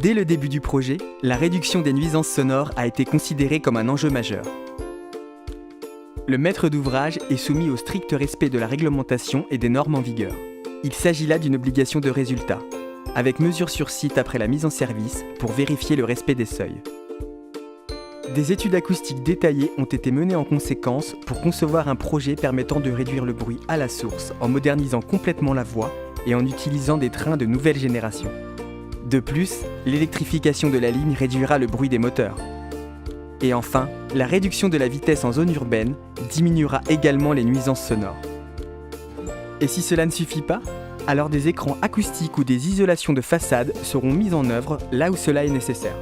Dès le début du projet, la réduction des nuisances sonores a été considérée comme un enjeu majeur. Le maître d'ouvrage est soumis au strict respect de la réglementation et des normes en vigueur. Il s'agit là d'une obligation de résultat, avec mesure sur site après la mise en service pour vérifier le respect des seuils. Des études acoustiques détaillées ont été menées en conséquence pour concevoir un projet permettant de réduire le bruit à la source en modernisant complètement la voie et en utilisant des trains de nouvelle génération. De plus, l'électrification de la ligne réduira le bruit des moteurs. Et enfin, la réduction de la vitesse en zone urbaine diminuera également les nuisances sonores. Et si cela ne suffit pas, alors des écrans acoustiques ou des isolations de façade seront mis en œuvre là où cela est nécessaire.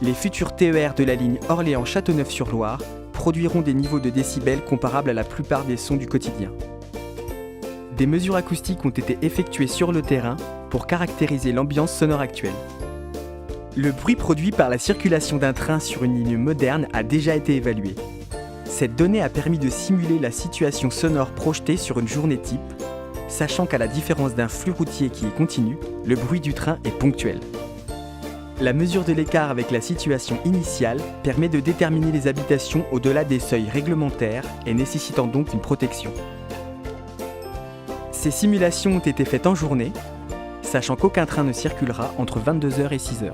Les futurs TER de la ligne Orléans-Châteauneuf-sur-Loire produiront des niveaux de décibels comparables à la plupart des sons du quotidien. Des mesures acoustiques ont été effectuées sur le terrain pour caractériser l'ambiance sonore actuelle. Le bruit produit par la circulation d'un train sur une ligne moderne a déjà été évalué. Cette donnée a permis de simuler la situation sonore projetée sur une journée type, sachant qu'à la différence d'un flux routier qui est continu, le bruit du train est ponctuel. La mesure de l'écart avec la situation initiale permet de déterminer les habitations au-delà des seuils réglementaires et nécessitant donc une protection. Ces simulations ont été faites en journée, sachant qu'aucun train ne circulera entre 22h et 6h.